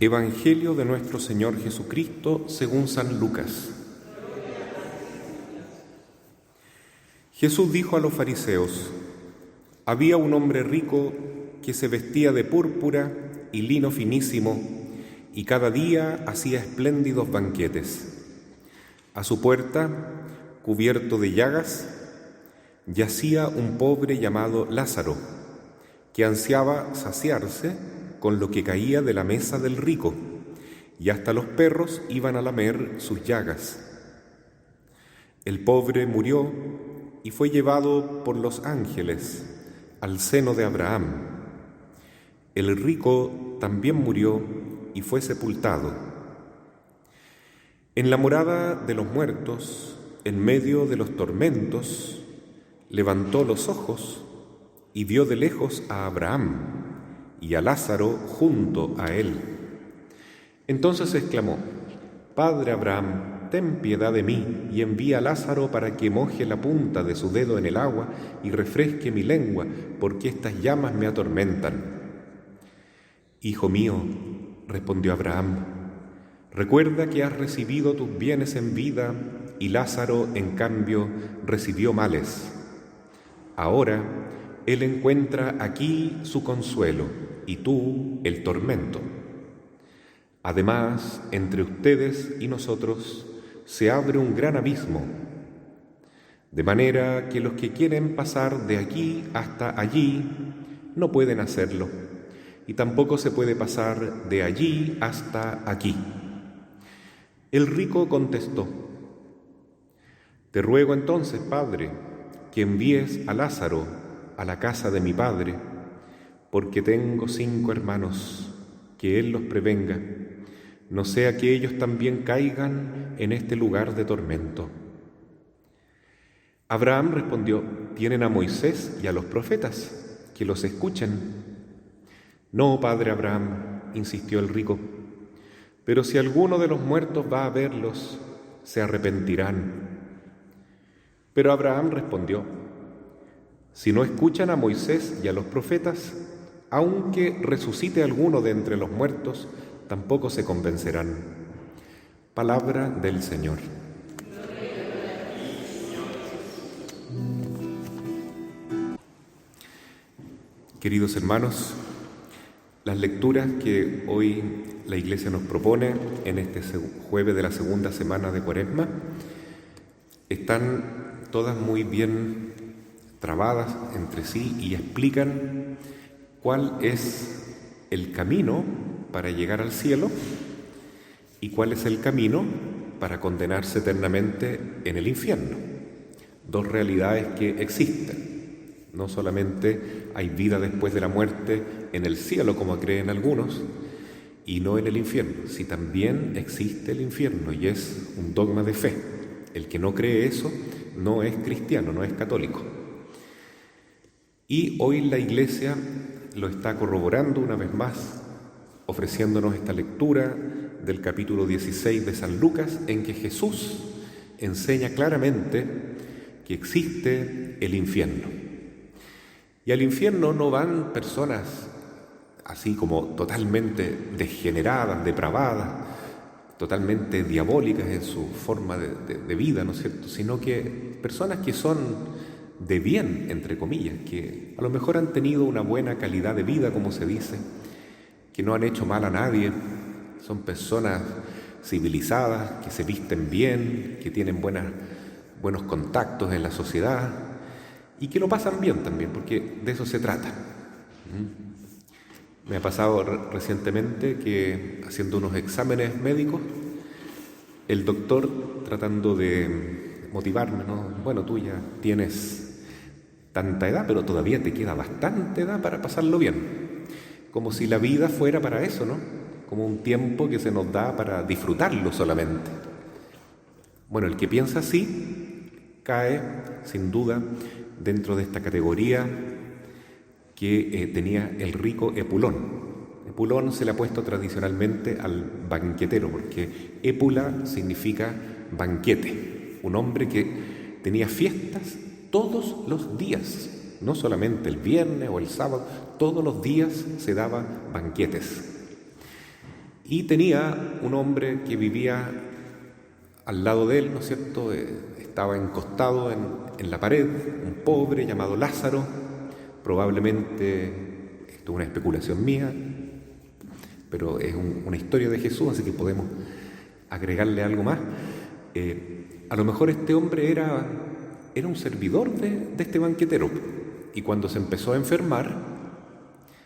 Evangelio de nuestro Señor Jesucristo según San Lucas. Jesús dijo a los fariseos: había un hombre rico que se vestía de púrpura y lino finísimo y cada día hacía espléndidos banquetes. A su puerta, cubierto de llagas, yacía un pobre llamado Lázaro, que ansiaba saciarse con lo que caía de la mesa del rico, y hasta los perros iban a lamer sus llagas. El pobre murió y fue llevado por los ángeles al seno de Abraham. El rico también murió y fue sepultado. En la morada de los muertos, en medio de los tormentos, levantó los ojos y vio de lejos a Abraham y a Lázaro junto a él. Entonces exclamó: Padre Abraham, ten piedad de mí y envía a Lázaro para que moje la punta de su dedo en el agua y refresque mi lengua, porque estas llamas me atormentan. Hijo mío, respondió Abraham, recuerda que has recibido tus bienes en vida y Lázaro, en cambio, recibió males. Ahora él encuentra aquí su consuelo y tú el tormento. Además, entre ustedes y nosotros se abre un gran abismo, de manera que los que quieren pasar de aquí hasta allí no pueden hacerlo, y tampoco se puede pasar de allí hasta aquí. El rico contestó: Te ruego entonces, Padre, que envíes a Lázaro a la casa de mi padre, porque tengo 5 hermanos, que él los prevenga, no sea que ellos también caigan en este lugar de tormento. Abraham respondió: Tienen a Moisés y a los profetas, que los escuchen. No, padre Abraham, insistió el rico, pero si alguno de los muertos va a verlos, se arrepentirán. Pero Abraham respondió: Si no escuchan a Moisés y a los profetas, aunque resucite alguno de entre los muertos, tampoco se convencerán. Palabra del Señor. Queridos hermanos, las lecturas que hoy la Iglesia nos propone en este jueves de la segunda semana de Cuaresma están todas muy bien trabadas entre sí y explican cuál es el camino para llegar al cielo y cuál es el camino para condenarse eternamente en el infierno. 2 realidades que existen. No solamente hay vida después de la muerte en el cielo, como creen algunos, y no en el infierno, si también existe el infierno, y es un dogma de fe. El que no cree eso no es cristiano, no es católico. Y hoy la Iglesia lo está corroborando una vez más, ofreciéndonos esta lectura del capítulo 16 de San Lucas, en que Jesús enseña claramente que existe el infierno. Y al infierno no van personas así como totalmente degeneradas, depravadas, totalmente diabólicas en su forma de vida, ¿no es cierto?, sino que personas que son de bien, entre comillas, que a lo mejor han tenido una buena calidad de vida, como se dice, que no han hecho mal a nadie, son personas civilizadas, que se visten bien, que tienen buenos contactos en la sociedad y que lo pasan bien también, porque de eso se trata. Me ha pasado recientemente que haciendo unos exámenes médicos, el doctor tratando de motivarme, ¿no? Bueno, tú ya tienes tanta edad, pero todavía te queda bastante edad para pasarlo bien. Como si la vida fuera para eso, ¿no? Como un tiempo que se nos da para disfrutarlo solamente. Bueno, el que piensa así cae, sin duda, dentro de esta categoría que tenía el rico Epulón. Epulón se le ha puesto tradicionalmente al banquetero, porque épula significa banquete, un hombre que tenía fiestas todos los días, no solamente el viernes o el sábado, todos los días se daban banquetes. Y tenía un hombre que vivía al lado de él, ¿no es cierto? Estaba encostado en la pared, un pobre llamado Lázaro. Probablemente, esto es una especulación mía, pero es una historia de Jesús, así que podemos agregarle algo más. A lo mejor este hombre era un servidor de este banquetero, y cuando se empezó a enfermar,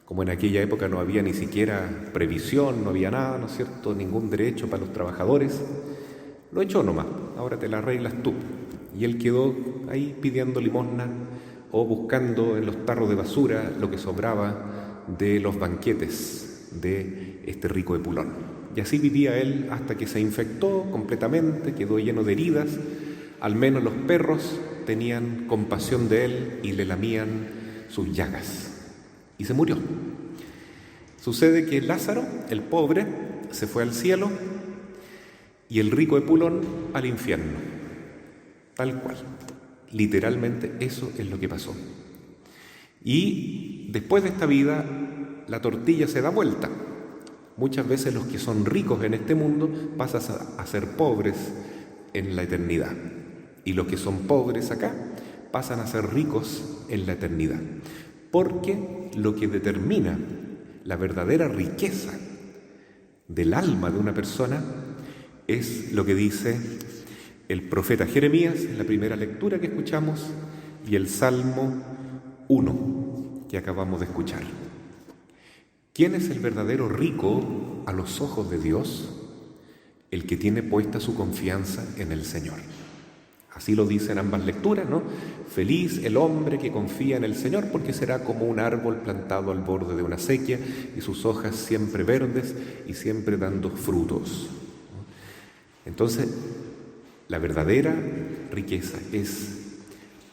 como en aquella época no había ni siquiera previsión, no había nada, ¿no es cierto?, ningún derecho para los trabajadores, lo echó nomás, ahora te la arreglas tú. Y él quedó ahí pidiendo limosna o buscando en los tarros de basura lo que sobraba de los banquetes de este rico Epulón. Y así vivía él hasta que se infectó completamente, quedó lleno de heridas. Al menos los perros tenían compasión de él y le lamían sus llagas. Y se murió. Sucede que Lázaro, el pobre, se fue al cielo y el rico Epulón al infierno. Tal cual. Literalmente eso es lo que pasó. Y después de esta vida, la tortilla se da vuelta. Muchas veces los que son ricos en este mundo pasan a ser pobres en la eternidad. Y los que son pobres acá pasan a ser ricos en la eternidad. Porque lo que determina la verdadera riqueza del alma de una persona es lo que dice el profeta Jeremías en la primera lectura que escuchamos y el Salmo 1 que acabamos de escuchar. ¿Quién es el verdadero rico a los ojos de Dios? El que tiene puesta su confianza en el Señor. Así lo dicen ambas lecturas, ¿no? Feliz el hombre que confía en el Señor, porque será como un árbol plantado al borde de una acequia y sus hojas siempre verdes y siempre dando frutos. Entonces, la verdadera riqueza es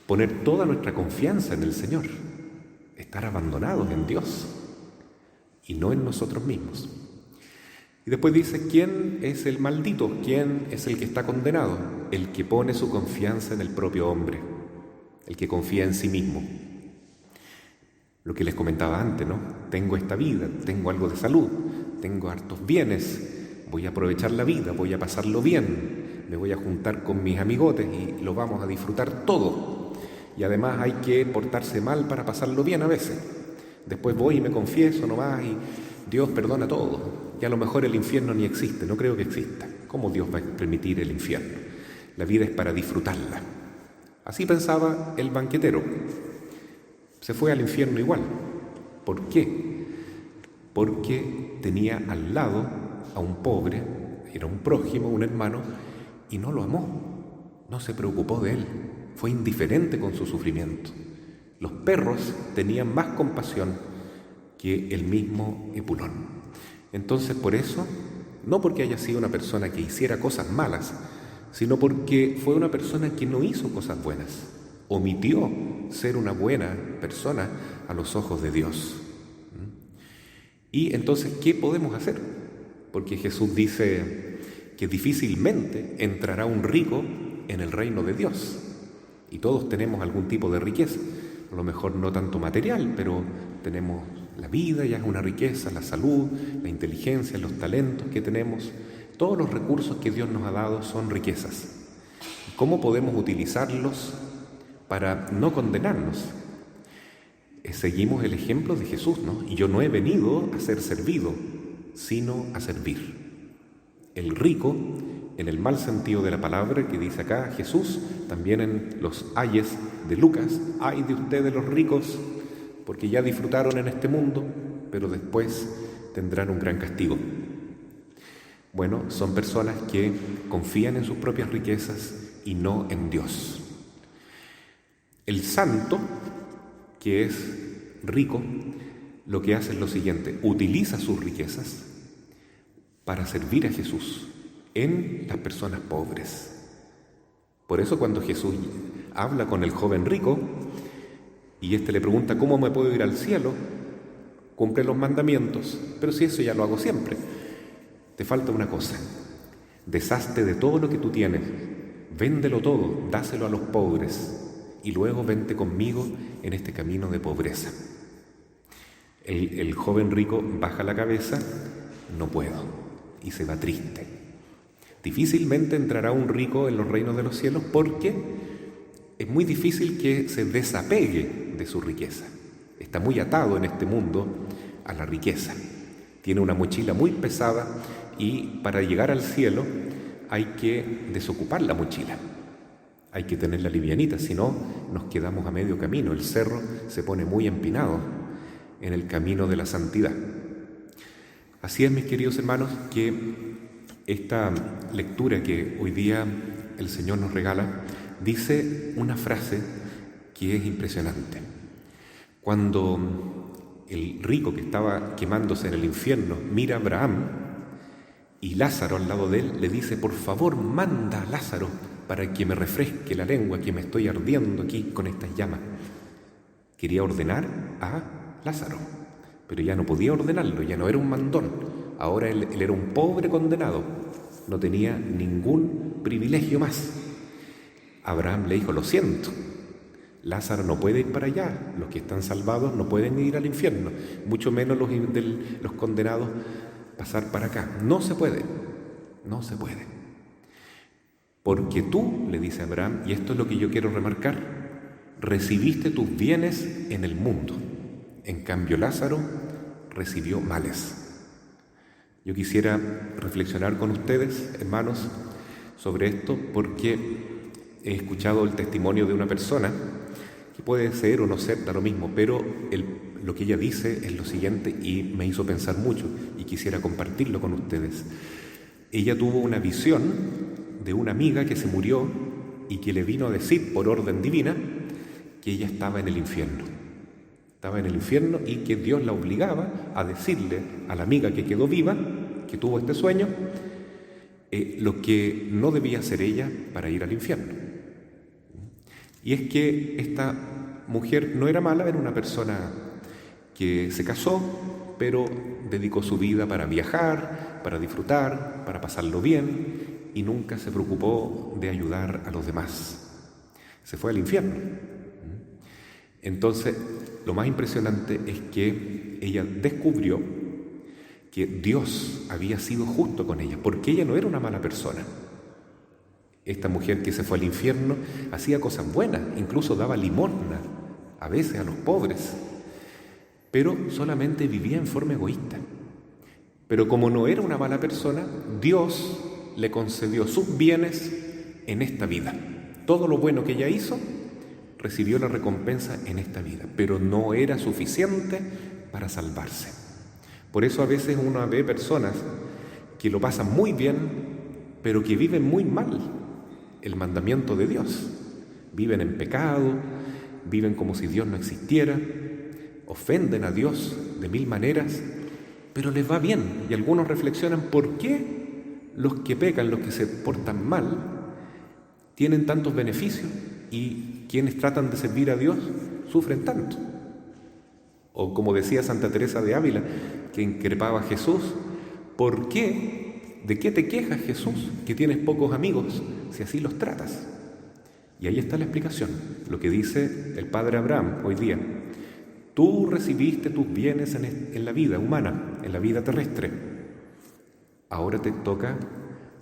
poner toda nuestra confianza en el Señor, estar abandonados en Dios y no en nosotros mismos. Y después dice, ¿quién es el maldito? ¿Quién es el que está condenado? El que pone su confianza en el propio hombre, el que confía en sí mismo. Lo que les comentaba antes, ¿no? Tengo esta vida, tengo algo de salud, tengo hartos bienes, voy a aprovechar la vida, voy a pasarlo bien, me voy a juntar con mis amigotes y lo vamos a disfrutar todo. Y además hay que portarse mal para pasarlo bien a veces. Después voy y me confieso nomás y Dios perdona todo. Y a lo mejor el infierno ni existe, no creo que exista. ¿Cómo Dios va a permitir el infierno? La vida es para disfrutarla. Así pensaba el banquetero. Se fue al infierno igual. ¿Por qué? Porque tenía al lado a un pobre, era un prójimo, un hermano, y no lo amó. No se preocupó de él. Fue indiferente con su sufrimiento. Los perros tenían más compasión que el mismo Epulón. Entonces, por eso, no porque haya sido una persona que hiciera cosas malas, sino porque fue una persona que no hizo cosas buenas, omitió ser una buena persona a los ojos de Dios. Y entonces, ¿qué podemos hacer? Porque Jesús dice que difícilmente entrará un rico en el reino de Dios. Y todos tenemos algún tipo de riqueza, a lo mejor no tanto material, pero tenemos la vida, ya es una riqueza, la salud, la inteligencia, los talentos que tenemos, todos los recursos que Dios nos ha dado son riquezas. ¿Cómo podemos utilizarlos para no condenarnos? Seguimos el ejemplo de Jesús, ¿no? Y yo no he venido a ser servido, sino a servir. El rico, en el mal sentido de la palabra que dice acá Jesús, también en los ayes de Lucas, ay de ustedes los ricos, porque ya disfrutaron en este mundo, pero después tendrán un gran castigo. Bueno, son personas que confían en sus propias riquezas y no en Dios. El santo, que es rico, lo que hace es lo siguiente, utiliza sus riquezas para servir a Jesús en las personas pobres. Por eso cuando Jesús habla con el joven rico y éste le pregunta ¿cómo me puedo ir al cielo? Cumple los mandamientos, pero si eso ya lo hago siempre. Te falta una cosa, deshazte de todo lo que tú tienes, véndelo todo, dáselo a los pobres y luego vente conmigo en este camino de pobreza. El joven rico baja la cabeza, no puedo. y se va triste. Difícilmente entrará un rico en los reinos de los cielos porque es muy difícil que se desapegue de su riqueza. Está muy atado en este mundo a la riqueza. Tiene una mochila muy pesada y para llegar al cielo hay que desocupar la mochila. Hay que tenerla livianita, si no nos quedamos a medio camino. El cerro se pone muy empinado en el camino de la santidad. Así es, mis queridos hermanos, que esta lectura que hoy día el Señor nos regala dice una frase que es impresionante. Cuando el rico que estaba quemándose en el infierno mira a Abraham y Lázaro al lado de él, le dice: por favor, manda a Lázaro para que me refresque la lengua, que me estoy ardiendo aquí con estas llamas. Quería ordenar a Lázaro, pero ya no podía ordenarlo, ya no era un mandón. Ahora él era un pobre condenado, no tenía ningún privilegio más. Abraham le dijo: lo siento, Lázaro no puede ir para allá, los que están salvados no pueden ir al infierno, mucho menos los condenados pasar para acá. No se puede, no se puede. Porque tú, le dice Abraham, y esto es lo que yo quiero remarcar, recibiste tus bienes en el mundo. En cambio, Lázaro recibió males. Yo quisiera reflexionar con ustedes, hermanos, sobre esto, porque he escuchado el testimonio de una persona, que puede ser o no ser, da lo mismo, pero lo que ella dice es lo siguiente y me hizo pensar mucho y quisiera compartirlo con ustedes. Ella tuvo una visión de una amiga que se murió y que le vino a decir por orden divina que ella estaba en el infierno. Estaba en el infierno y que Dios la obligaba a decirle a la amiga que quedó viva, que tuvo este sueño, lo que no debía hacer ella para ir al infierno. Y es que esta mujer no era mala, era una persona que se casó, pero dedicó su vida para viajar, para disfrutar, para pasarlo bien, y nunca se preocupó de ayudar a los demás. Se fue al infierno. Entonces, lo más impresionante es que ella descubrió que Dios había sido justo con ella, porque ella no era una mala persona. Esta mujer que se fue al infierno hacía cosas buenas, incluso daba limosna a veces a los pobres, pero solamente vivía en forma egoísta. Pero como no era una mala persona, Dios le concedió sus bienes en esta vida. Todo lo bueno que ella hizo, recibió la recompensa en esta vida, pero no era suficiente para salvarse. Por eso a veces uno ve personas que lo pasan muy bien, pero que viven muy mal el mandamiento de Dios. Viven en pecado, viven como si Dios no existiera, ofenden a Dios de mil maneras, pero les va bien. Y algunos reflexionan: ¿por qué los que pecan, los que se portan mal, tienen tantos beneficios y quienes tratan de servir a Dios sufren tanto? O como decía Santa Teresa de Ávila, que increpaba a Jesús: ¿por qué? ¿De qué te quejas, Jesús, que tienes pocos amigos, si así los tratas? Y ahí está la explicación, lo que dice el Padre Abraham hoy día. Tú recibiste tus bienes en la vida humana, en la vida terrestre. Ahora te toca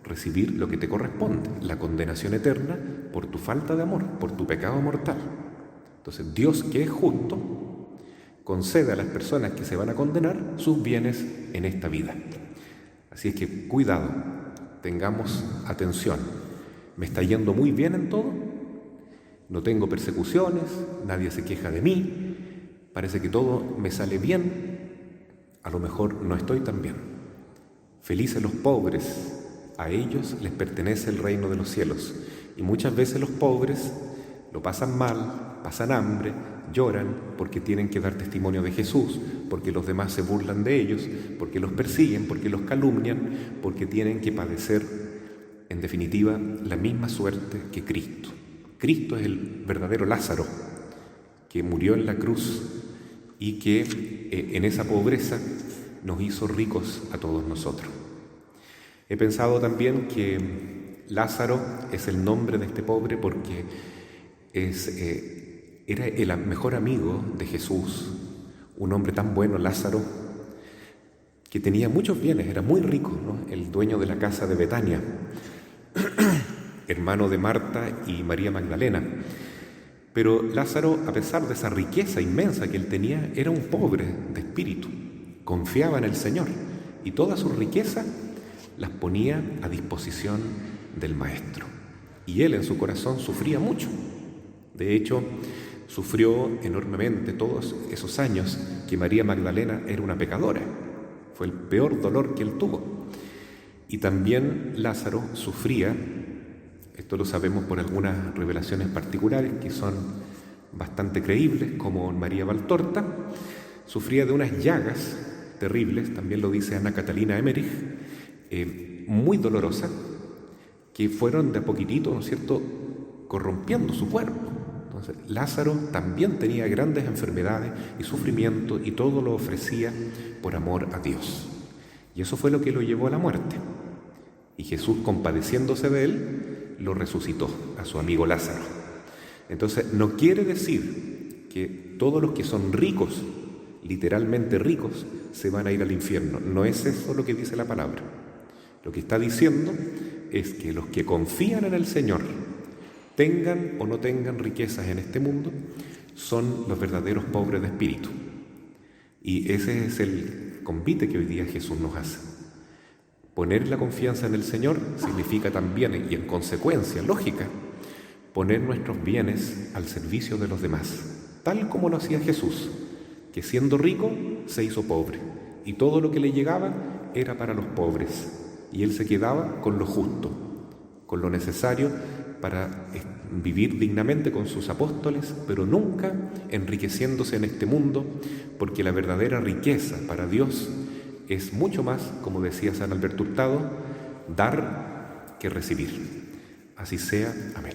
recibir lo que te corresponde, la condenación eterna por tu falta de amor, por tu pecado mortal. Entonces, Dios, que es justo, concede a las personas que se van a condenar sus bienes en esta vida. Así es que cuidado, tengamos atención. ¿Me está yendo muy bien en todo? No tengo persecuciones, nadie se queja de mí, parece que todo me sale bien. A lo mejor no estoy tan bien. Felices los pobres, a ellos les pertenece el reino de los cielos. Y muchas veces los pobres lo pasan mal, pasan hambre, lloran porque tienen que dar testimonio de Jesús, porque los demás se burlan de ellos, porque los persiguen, porque los calumnian, porque tienen que padecer, en definitiva, la misma suerte que Cristo. Cristo es el verdadero Lázaro, que murió en la cruz y que en esa pobreza nos hizo ricos a todos nosotros. He pensado también que Lázaro es el nombre de este pobre porque era el mejor amigo de Jesús, un hombre tan bueno, Lázaro, que tenía muchos bienes, era muy rico, ¿no? El dueño de la casa de Betania, hermano de Marta y María Magdalena. Pero Lázaro, a pesar de esa riqueza inmensa que él tenía, era un pobre de espíritu, confiaba en el Señor y toda su riqueza las ponía a disposición del Maestro. Y él en su corazón sufría mucho. De hecho, sufrió enormemente todos esos años que María Magdalena era una pecadora. Fue el peor dolor que él tuvo. Y también Lázaro sufría, esto lo sabemos por algunas revelaciones particulares que son bastante creíbles, como María Valtorta, sufría de unas llagas terribles, también lo dice Ana Catalina Emmerich, muy dolorosas, que fueron de a poquitito, ¿no es cierto?, corrompiendo su cuerpo. Entonces, Lázaro también tenía grandes enfermedades y sufrimiento y todo lo ofrecía por amor a Dios. Y eso fue lo que lo llevó a la muerte. Y Jesús, compadeciéndose de él, lo resucitó a su amigo Lázaro. Entonces, no quiere decir que todos los que son ricos, literalmente ricos, se van a ir al infierno. No es eso lo que dice la palabra. Lo que está diciendo es que los que confían en el Señor, tengan o no tengan riquezas en este mundo, son los verdaderos pobres de espíritu. Y ese es el convite que hoy día Jesús nos hace. Poner la confianza en el Señor significa también, y en consecuencia lógica, poner nuestros bienes al servicio de los demás, tal como lo hacía Jesús, que siendo rico se hizo pobre, y todo lo que le llegaba era para los pobres, y él se quedaba con lo justo, con lo necesario para vivir dignamente con sus apóstoles, pero nunca enriqueciéndose en este mundo, porque la verdadera riqueza para Dios es mucho más, como decía San Alberto Hurtado, dar que recibir. Así sea. Amén.